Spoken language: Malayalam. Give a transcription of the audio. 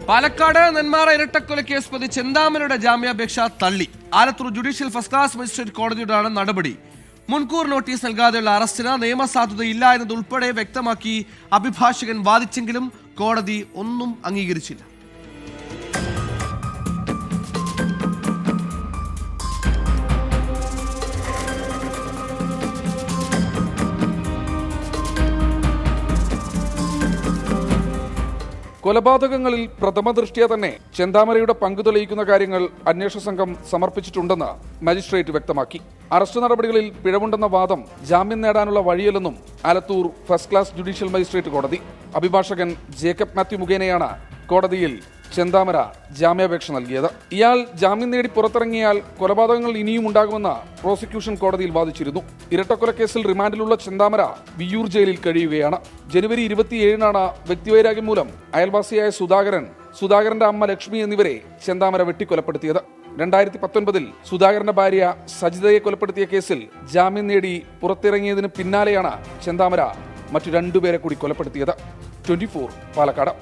പാലക്കാട് നെന്മാറ ഇരട്ടക്കൊലക്കേസ് പ്രതി ചെന്താമരയുടെ ജാമ്യാപേക്ഷ തള്ളി. Alathur judicial first class magistrate കോടതിയുടെയാണ് നടപടി. മുൻകൂർ നോട്ടീസ് നൽകാതെയുള്ള അറസ്റ്റിന് നിയമസാധുതയില്ല എന്നതുൾപ്പെടെ വ്യക്തമാക്കി അഭിഭാഷകൻ വാദിച്ചെങ്കിലും കോടതി ഒന്നും അംഗീകരിച്ചില്ല. കൊലപാതകങ്ങളിൽ പ്രഥമ ദൃഷ്ട്യാ തന്നെ ചെന്താമരയുടെ പങ്കു തെളിയിക്കുന്ന കാര്യങ്ങൾ അന്വേഷണ സംഘം സമർപ്പിച്ചിട്ടുണ്ടെന്ന് മജിസ്ട്രേറ്റ് വ്യക്തമാക്കി. അറസ്റ്റ് നടപടികളിൽ പിഴവുണ്ടെന്ന വാദം ജാമ്യം നേടാനുള്ള വഴിയല്ലെന്നും Alathur first class judicial magistrate കോടതി. അഭിഭാഷകൻ ജേക്കബ് മാത്യു മുഖേനയാണ് കോടതിയിൽ ചെന്താമര ജാമ്യാപേക്ഷ നൽകിയത്. ഇയാൾ ജാമ്യം നേടി പുറത്തിറങ്ങിയാൽ കൊലപാതകങ്ങൾ ഇനിയും ഉണ്ടാകുമെന്ന് പ്രോസിക്യൂഷൻ കോടതിയിൽ വാദിച്ചിരുന്നു. ഇരട്ടക്കൊലക്കേസിൽ റിമാൻഡിലുള്ള ചെന്താമര വിയ്യൂർ ജയിലിൽ കഴിയുകയാണ്. ജനുവരി 27-നാണ് വ്യക്തിവൈരാഗ്യം മൂലം അയൽവാസിയായ സുധാകരന്റെ അമ്മ ലക്ഷ്മി എന്നിവരെ ചെന്താമര വെട്ടിക്കൊലപ്പെടുത്തിയത്. 2019-ൽ സുധാകരന്റെ ഭാര്യ സജിതയെ കൊലപ്പെടുത്തിയ കേസിൽ ജാമ്യം നേടി പുറത്തിറങ്ങിയതിന് പിന്നാലെയാണ് ചെന്താമര മറ്റു 2 പേരെ കൂടി കൊലപ്പെടുത്തിയത്. 24 പാലക്കാട്.